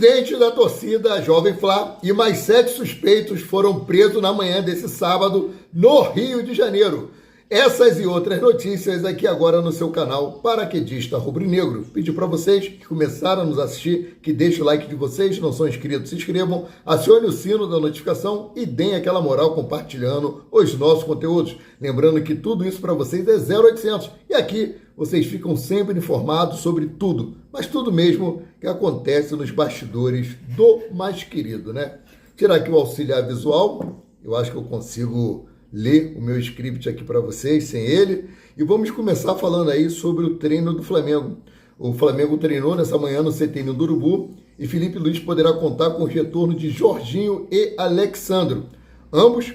Presidente da torcida Jovem Flá e mais 7 suspeitos foram presos na manhã desse sábado no Rio de Janeiro. Essas e outras notícias aqui agora no seu canal Paraquedista Rubro-Negro. Pedi para vocês que começaram a nos assistir, que deixem o like de vocês, não são inscritos, se inscrevam, acione o sino da notificação e deem aquela moral compartilhando os nossos conteúdos. Lembrando que tudo isso para vocês é 0800 e aqui vocês ficam sempre informados sobre tudo, mas tudo mesmo que acontece nos bastidores do mais querido, né? Tirar aqui o auxiliar visual, eu acho que eu consigo ler o meu script aqui para vocês, sem ele, e vamos começar falando aí sobre o treino do Flamengo. O Flamengo treinou nessa manhã no CT do Urubu e Felipe Luiz poderá contar com o retorno de Jorginho e Alexandro. Ambos,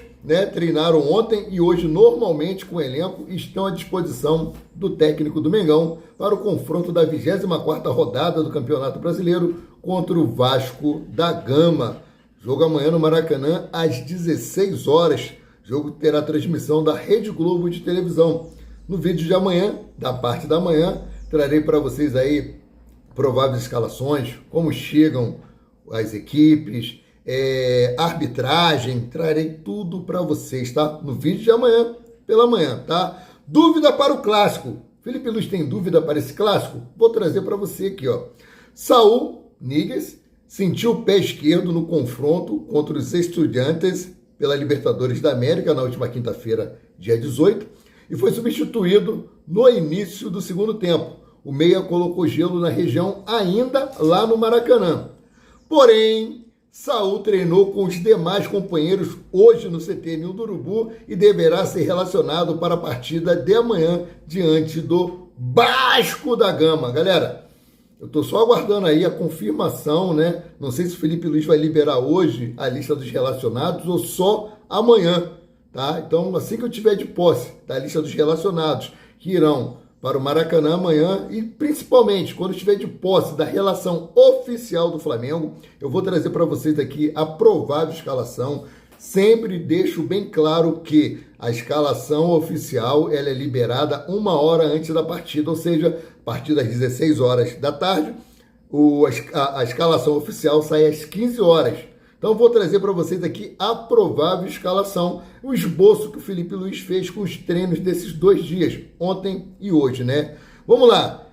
treinaram ontem e hoje normalmente com o elenco estão à disposição do técnico do Mengão para o confronto da 24ª rodada do Campeonato Brasileiro contra o Vasco da Gama. Jogo amanhã no Maracanã às 16 horas. O jogo terá transmissão da Rede Globo de televisão. No vídeo de amanhã, da parte da manhã, trarei para vocês aí prováveis escalações, como chegam as equipes, arbitragem, trarei tudo para vocês, tá? No vídeo de amanhã, pela manhã, tá? Dúvida para o clássico. Felipe Luiz tem dúvida para esse clássico? Vou trazer para você aqui, ó. Saúl Ñíguez sentiu o pé esquerdo no confronto contra os Estudiantes pela Libertadores da América na última quinta-feira, dia 18, e foi substituído no início do segundo tempo. O meia colocou gelo na região ainda lá no Maracanã. Porém, Saúl treinou com os demais companheiros hoje no CT do Urubu e deverá ser relacionado para a partida de amanhã diante do Vasco da Gama. Galera, eu estou só aguardando aí a confirmação, né? Não sei se o Felipe Luiz vai liberar hoje a lista dos relacionados ou só amanhã, tá? Então, assim que eu tiver de posse da lista dos relacionados que irão para o Maracanã amanhã e principalmente quando estiver de posse da relação oficial do Flamengo, eu vou trazer para vocês aqui a provável escalação. Sempre deixo bem claro que a escalação oficial ela é liberada 1 hora antes da partida, ou seja, a partir das 16 horas da tarde, a escalação oficial sai às 15 horas. Então vou trazer para vocês aqui a provável escalação, o esboço que o Felipe Luiz fez com os treinos desses 2 dias, ontem e hoje, né? Vamos lá,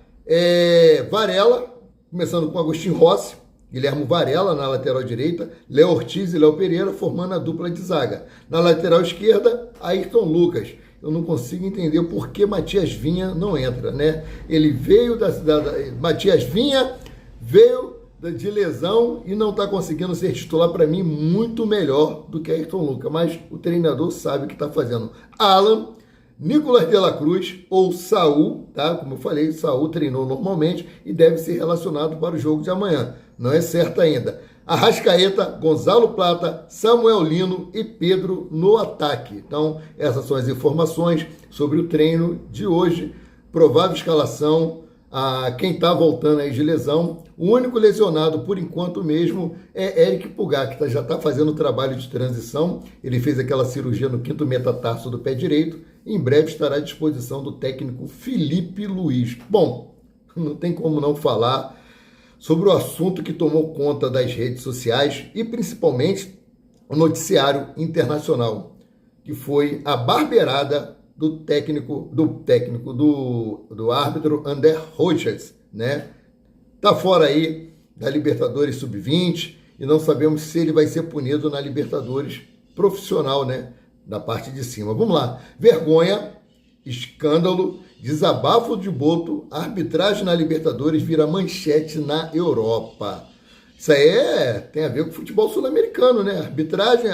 Varela, começando com Agostinho Rossi, Guilherme Varela na lateral direita, Léo Ortiz e Léo Pereira formando a dupla de zaga. Na lateral esquerda, Ayrton Lucas. Eu não consigo entender por que Matias Vinha não entra, né? Ele veio Matias Vinha veio de lesão e não está conseguindo ser titular para mim muito melhor do que Ayrton Lucas, mas o treinador sabe o que está fazendo. Alan, Nicolas de la Cruz ou Saúl, tá? Como eu falei, Saúl treinou normalmente e deve ser relacionado para o jogo de amanhã. Não é certo ainda. Arrascaeta, Gonzalo Plata, Samuel Lino e Pedro no ataque. Então, essas são as informações sobre o treino de hoje. Provável escalação, quem está voltando aí de lesão. O único lesionado, por enquanto mesmo, é Eric Pulgar, que já está fazendo o trabalho de transição. Ele fez aquela cirurgia no 5º metatarso do pé direito. Em breve estará à disposição do técnico Felipe Luiz. Bom, não tem como não falar sobre o assunto que tomou conta das redes sociais e principalmente o noticiário internacional, que foi a barbeirada do árbitro André Rojas, né? Tá fora aí da Libertadores Sub-20 e não sabemos se ele vai ser punido na Libertadores profissional, né? Da parte de cima. Vamos lá. Vergonha, escândalo, desabafo de Boto, arbitragem na Libertadores vira manchete na Europa. Isso aí tem a ver com o futebol sul-americano, né? Arbitragem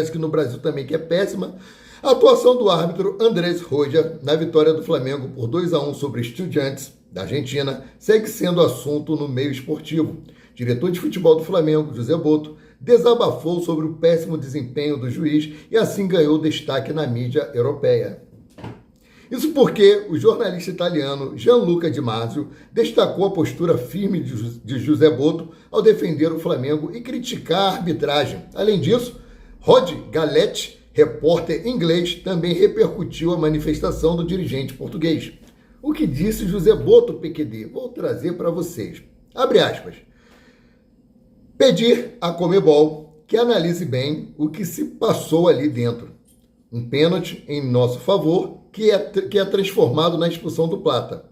que no Brasil também que é péssima. A atuação do árbitro Andrés Rojas na vitória do Flamengo por 2-1 sobre Estudiantes da Argentina segue sendo assunto no meio esportivo. Diretor de futebol do Flamengo, José Boto, desabafou sobre o péssimo desempenho do juiz e assim ganhou destaque na mídia europeia. Isso porque o jornalista italiano Gianluca Di Marzio destacou a postura firme de José Boto ao defender o Flamengo e criticar a arbitragem. Além disso, Rod Galletti, repórter inglês, também repercutiu a manifestação do dirigente português. O que disse José Boto, PQD? Vou trazer para vocês. Abre aspas. pedir à Conmebol que analise bem o que se passou ali dentro. Um pênalti em nosso favor que é transformado na expulsão do Plata,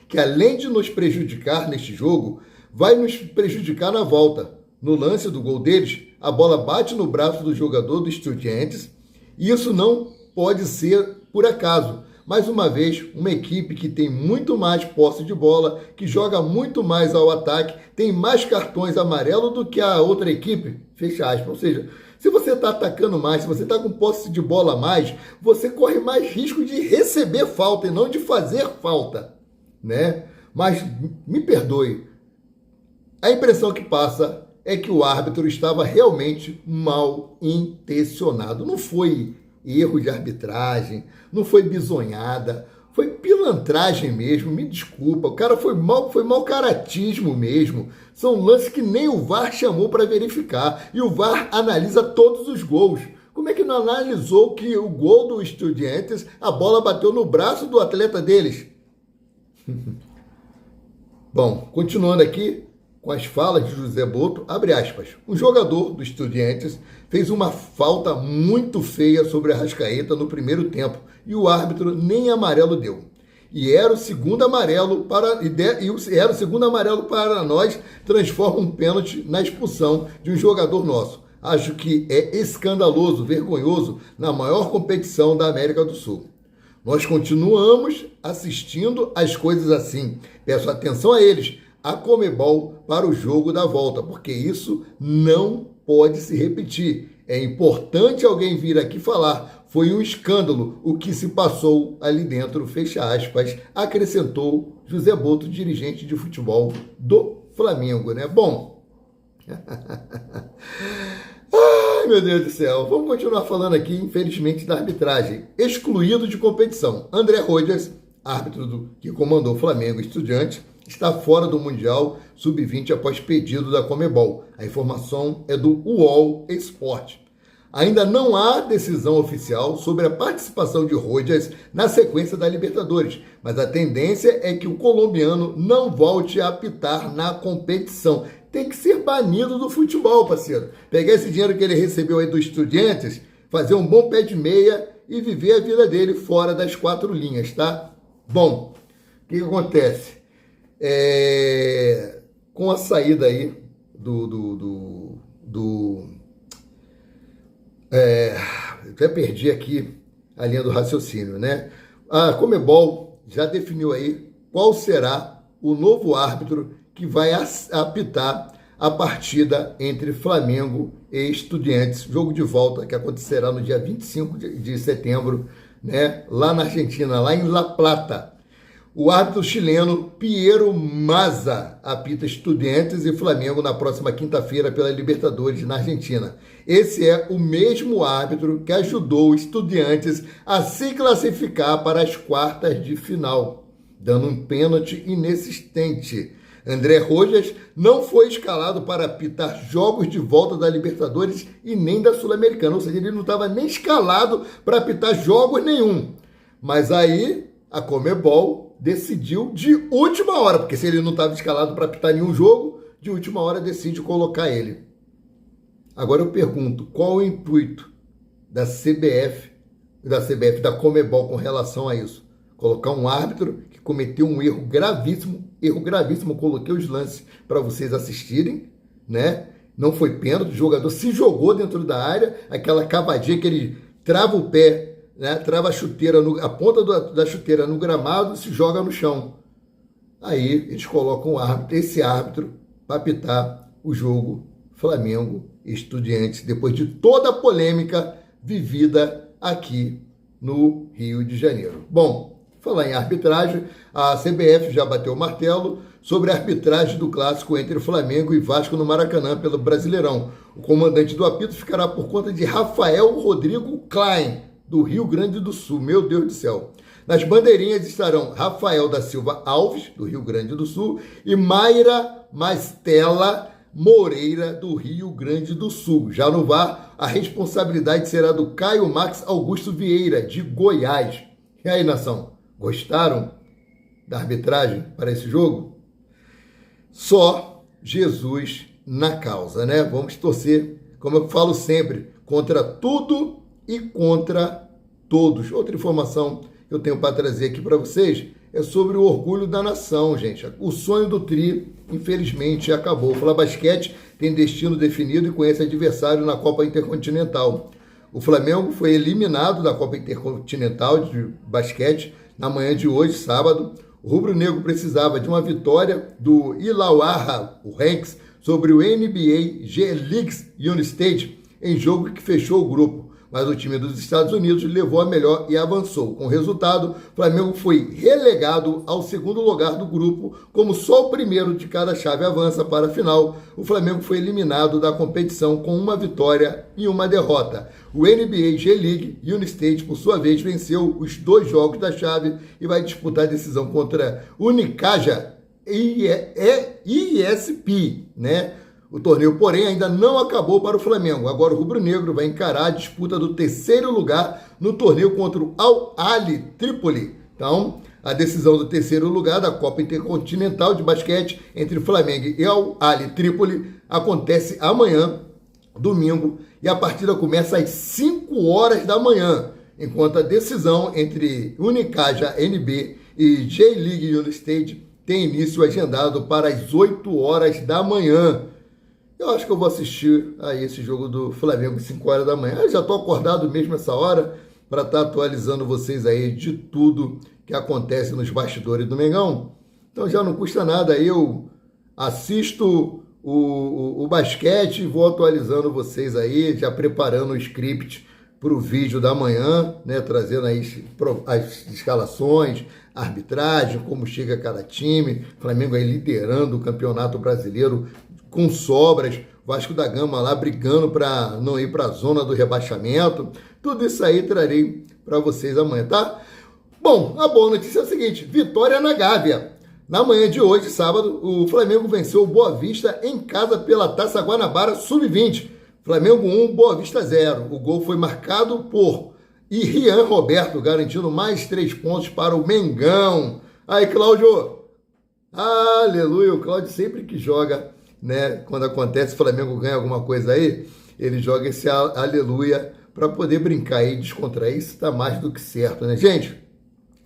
que além de nos prejudicar neste jogo, vai nos prejudicar na volta. No lance do gol deles, a bola bate no braço do jogador do Estudiantes e isso não pode ser por acaso. Mais uma vez, uma equipe que tem muito mais posse de bola, que joga muito mais ao ataque, tem mais cartões amarelos do que a outra equipe, fecha aspas. Ou seja, se você está atacando mais, se você está com posse de bola a mais, você corre mais risco de receber falta e não de fazer falta, né? Mas me perdoe, a impressão que passa é que o árbitro estava realmente mal intencionado. Não foi erro de arbitragem, não foi bisonhada, foi pilantragem mesmo, me desculpa. O cara foi mau caratismo mesmo. São lances que nem o VAR chamou para verificar. E o VAR analisa todos os gols. Como é que não analisou que o gol do Estudiantes, a bola bateu no braço do atleta deles? Bom, continuando aqui com as falas de José Boto, abre aspas, um jogador do Estudiantes fez uma falta muito feia sobre a Arrascaeta no primeiro tempo e o árbitro nem amarelo deu. E era o segundo amarelo para nós, transforma um pênalti na expulsão de um jogador nosso. Acho que é escandaloso, vergonhoso na maior competição da América do Sul. Nós continuamos assistindo as coisas assim. Peço atenção a eles, a Conmebol, para o jogo da volta, porque isso não pode se repetir. É importante alguém vir aqui falar. Foi um escândalo o que se passou ali dentro, fecha aspas, acrescentou José Boto, dirigente de futebol do Flamengo, né? Bom, ai meu Deus do céu, vamos continuar falando aqui, infelizmente, da arbitragem. Excluído de competição, André Rojas, árbitro que comandou o Flamengo Estudiantes, está fora do Mundial Sub-20 após pedido da Conmebol. A informação é do UOL Esporte. Ainda não há decisão oficial sobre a participação de Rojas na sequência da Libertadores, mas a tendência é que o colombiano não volte a apitar na competição. Tem que ser banido do futebol, parceiro. Pegar esse dinheiro que ele recebeu aí dos Estudiantes, fazer um bom pé de meia e viver a vida dele fora das quatro linhas, tá? Bom, o que acontece? Com a saída aí até perdi aqui a linha do raciocínio, né? A Conmebol já definiu aí qual será o novo árbitro que vai apitar a partida entre Flamengo e Estudiantes, jogo de volta que acontecerá no dia 25 de setembro, né? Lá na Argentina, lá em La Plata. O árbitro chileno Piero Mazza apita Estudiantes e Flamengo na próxima quinta-feira pela Libertadores na Argentina. Esse é o mesmo árbitro que ajudou Estudiantes a se classificar para as quartas de final, dando um pênalti inexistente. André Rojas não foi escalado para apitar jogos de volta da Libertadores e nem da Sul-Americana, ou seja, ele não estava nem escalado para apitar jogos nenhum. Mas aí a Conmebol decidiu de última hora, porque se ele não estava escalado para apitar nenhum jogo, de última hora decide colocar ele. Agora eu pergunto, qual o intuito da CBF, da Conmebol com relação a isso? Colocar um árbitro que cometeu um erro gravíssimo, coloquei os lances para vocês assistirem, né? Não foi pênalti, o jogador se jogou dentro da área, aquela cavadinha que ele trava o pé, né, trava a chuteira, a ponta da chuteira no gramado e se joga no chão. Aí eles colocam esse árbitro para apitar o jogo Flamengo e Estudiantes, depois de toda a polêmica vivida aqui no Rio de Janeiro. Bom, falar em arbitragem, a CBF já bateu o martelo sobre a arbitragem do clássico entre Flamengo e Vasco no Maracanã pelo Brasileirão. O comandante do apito ficará por conta de Rafael Rodrigo Klein, do Rio Grande do Sul. Meu Deus do céu. Nas bandeirinhas estarão Rafael da Silva Alves, do Rio Grande do Sul, e Mayra Mastella Moreira, do Rio Grande do Sul. Já no VAR, a responsabilidade será do Caio Max Augusto Vieira, de Goiás. E aí, nação, gostaram da arbitragem para esse jogo? Só Jesus na causa, né? Vamos torcer, como eu falo sempre, contra tudo e contra todos. Outra informação que eu tenho para trazer aqui para vocês é sobre o orgulho da nação, gente. O sonho do Tri, infelizmente, acabou. O Fla-Basquete tem destino definido e conhece adversário na Copa Intercontinental. O Flamengo foi eliminado da Copa Intercontinental de basquete na manhã de hoje, sábado. O rubro-negro precisava de uma vitória do Illawarra, o Ranks, sobre o NBA G-League United em jogo que fechou o grupo. Mas o time dos Estados Unidos levou a melhor e avançou. Com o resultado, o Flamengo foi relegado ao segundo lugar do grupo, como só o primeiro de cada chave avança para a final. O Flamengo foi eliminado da competição com uma vitória e uma derrota. O NBA G-League United, por sua vez, venceu os 2 jogos da chave e vai disputar a decisão contra Unicaja ISP, né? O torneio, porém, ainda não acabou para o Flamengo. Agora o rubro-negro vai encarar a disputa do 3º lugar no torneio contra o Al-Ahly Trípoli. Então, a decisão do 3º lugar da Copa Intercontinental de Basquete entre Flamengo e Al-Ahly Trípoli acontece amanhã, domingo, e a partida começa às 5 horas da manhã, enquanto a decisão entre Unicaja NB e J-League United tem início agendado para as 8 horas da manhã. Eu acho que eu vou assistir a esse jogo do Flamengo às 5 horas da manhã. Eu já estou acordado mesmo essa hora para estar atualizando vocês aí de tudo que acontece nos bastidores do Mengão. Então já não custa nada, eu assisto o basquete e vou atualizando vocês aí, já preparando o script para o vídeo da manhã, né, trazendo aí as escalações, a arbitragem, como chega cada time, Flamengo aí liderando o Campeonato Brasileiro com sobras, Vasco da Gama lá brigando para não ir para a zona do rebaixamento. Tudo isso aí trarei para vocês amanhã, tá? Bom, a boa notícia é a seguinte, vitória na Gávea. Na manhã de hoje, sábado, o Flamengo venceu o Boa Vista em casa pela Taça Guanabara Sub-20. Flamengo 1, Boa Vista 0. O gol foi marcado por Rian Roberto, garantindo mais 3 pontos para o Mengão. Aí, Cláudio! Aleluia! O Cláudio sempre que joga, né? Quando acontece, o Flamengo ganha alguma coisa aí, ele joga esse aleluia para poder brincar aí, descontrair. Isso está mais do que certo, né, gente?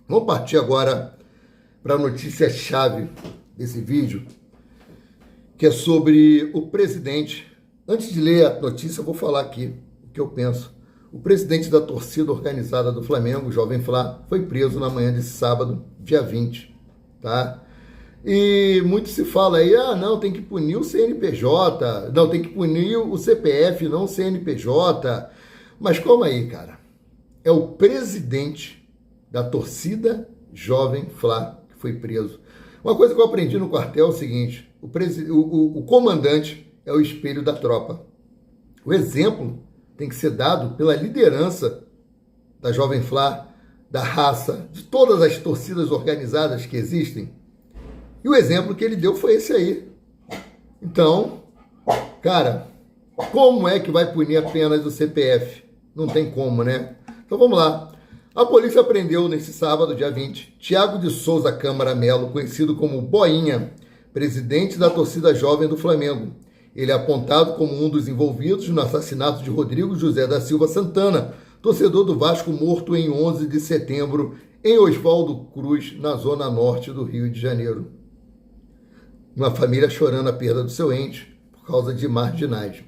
Vamos partir agora para a notícia-chave desse vídeo, que é sobre o presidente. Antes de ler a notícia, eu vou falar aqui o que eu penso. O presidente da torcida organizada do Flamengo, Jovem Flá, foi preso na manhã desse sábado, dia 20, tá? E muito se fala aí, não, tem que punir o CNPJ, não, tem que punir o CPF, não o CNPJ. Mas calma aí, cara. É o presidente da torcida Jovem Flá que foi preso. Uma coisa que eu aprendi no quartel é o seguinte, o comandante é o espelho da tropa. O exemplo tem que ser dado pela liderança da Jovem Flá, da raça, de todas as torcidas organizadas que existem. E o exemplo que ele deu foi esse aí. Então, cara, como é que vai punir apenas o CPF? Não tem como, né? Então vamos lá. A polícia prendeu nesse sábado, dia 20, Thiago de Souza Câmara Melo, conhecido como Boinha, presidente da torcida jovem do Flamengo. Ele é apontado como um dos envolvidos no assassinato de Rodrigo José da Silva Santana, torcedor do Vasco morto em 11 de setembro, em Oswaldo Cruz, na zona norte do Rio de Janeiro. Uma família chorando a perda do seu ente por causa de marginais.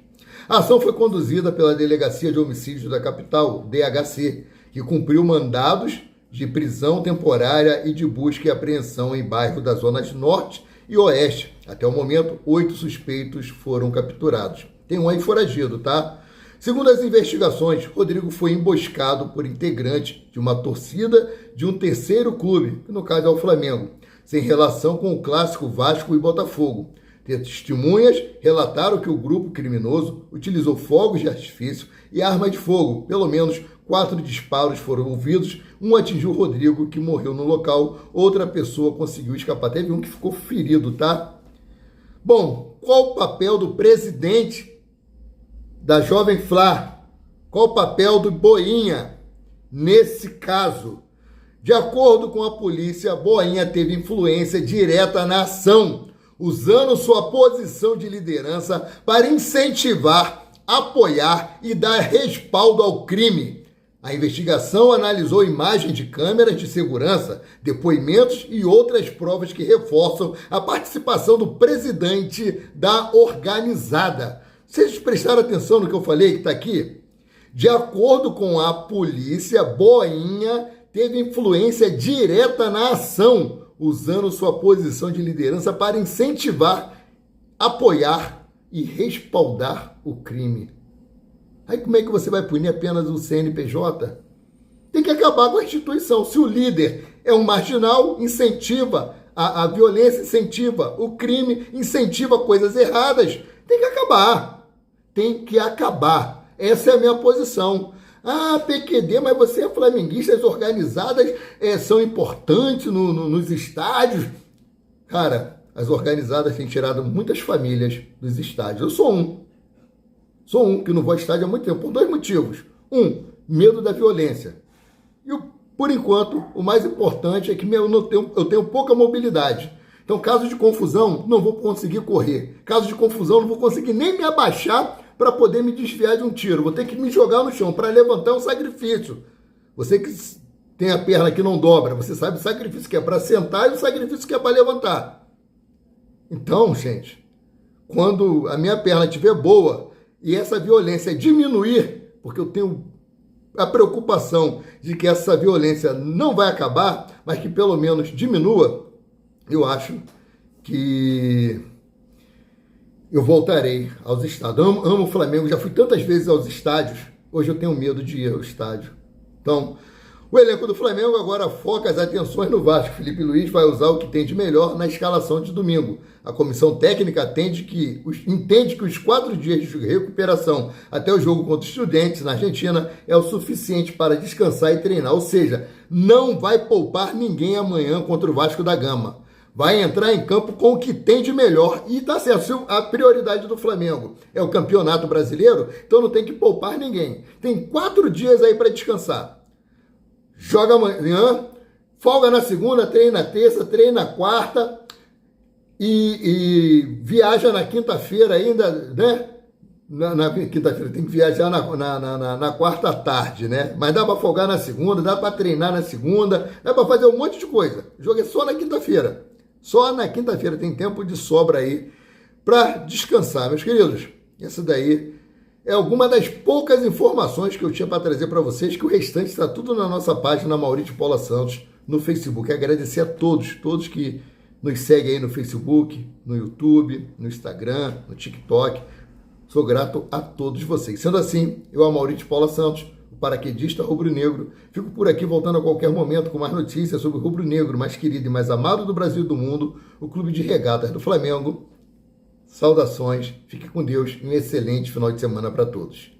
A ação foi conduzida pela Delegacia de Homicídios da Capital, DHC, que cumpriu mandados de prisão temporária e de busca e apreensão em bairros das zonas norte e oeste. Até o momento, 8 suspeitos foram capturados. Tem um aí foragido, tá? Segundo as investigações, Rodrigo foi emboscado por integrantes de uma torcida de um terceiro clube, que no caso é o Flamengo, sem relação com o clássico Vasco e Botafogo. Testemunhas relataram que o grupo criminoso utilizou fogos de artifício e arma de fogo. Pelo menos 4 disparos foram ouvidos, um atingiu o Rodrigo, que morreu no local, outra pessoa conseguiu escapar. Teve um que ficou ferido, tá? Bom, qual o papel do presidente da Jovem Flá? Qual o papel do Boinha nesse caso? De acordo com a polícia, Boinha teve influência direta na ação. usando sua posição de liderança para incentivar, apoiar e dar respaldo ao crime. A investigação analisou imagens de câmeras de segurança, depoimentos e outras provas que reforçam a participação do presidente da organizada. Vocês prestaram atenção no que eu falei que está aqui? De acordo com a polícia, Boinha teve influência direta na ação, usando sua posição de liderança para incentivar, apoiar e respaldar o crime. Aí como é que você vai punir apenas o CNPJ? Tem que acabar com a instituição. Se o líder é um marginal, incentiva a violência, incentiva o crime, incentiva coisas erradas, tem que acabar. Tem que acabar. Essa é a minha posição. Ah, PQD, mas você é flamenguista, as organizadas são importantes nos estádios. Cara, as organizadas têm tirado muitas famílias dos estádios. Eu sou um. Sou um que não vou ao estádio há muito tempo, por 2 motivos. Medo da violência. E, por enquanto, o mais importante é que eu tenho pouca mobilidade. Então, caso de confusão, não vou conseguir correr. Caso de confusão, não vou conseguir nem me abaixar para poder me desviar de um tiro. Vou ter que me jogar no chão. Para levantar um sacrifício. Você que tem a perna que não dobra, você sabe o sacrifício que é para sentar e o sacrifício que é para levantar. Então, gente, quando a minha perna estiver boa e essa violência diminuir, porque eu tenho a preocupação de que essa violência não vai acabar, mas que pelo menos diminua, eu acho que eu voltarei aos estádios. Amo o Flamengo, já fui tantas vezes aos estádios, hoje eu tenho medo de ir ao estádio. Então, o elenco do Flamengo agora foca as atenções no Vasco. Felipe Luiz vai usar o que tem de melhor na escalação de domingo. A comissão técnica entende que os 4 dias de recuperação até o jogo contra os Estudiantes na Argentina é o suficiente para descansar e treinar. Ou seja, não vai poupar ninguém amanhã contra o Vasco da Gama. Vai entrar em campo com o que tem de melhor. E tá certo, a prioridade do Flamengo é o Campeonato Brasileiro, então não tem que poupar ninguém. Tem 4 dias aí para descansar. Joga amanhã, folga na segunda, treina na terça, treina na quarta e viaja na quinta-feira ainda, né? Na quinta-feira tem que viajar na quarta tarde, né? Mas dá para folgar na segunda, dá para treinar na segunda, dá para fazer um monte de coisa. O jogo é só na quinta-feira. Só na quinta-feira tem tempo de sobra aí para descansar, meus queridos. Essa daí é alguma das poucas informações que eu tinha para trazer para vocês, que o restante está tudo na nossa página Maurício Paula Santos no Facebook. Agradecer a todos que nos seguem aí no Facebook, no YouTube, no Instagram, no TikTok. Sou grato a todos vocês. Sendo assim, eu, Maurício Paula Santos, o paraquedista rubro-negro, fico por aqui voltando a qualquer momento com mais notícias sobre o rubro-negro mais querido e mais amado do Brasil e do mundo, o Clube de Regatas do Flamengo. Saudações, fique com Deus e um excelente final de semana para todos.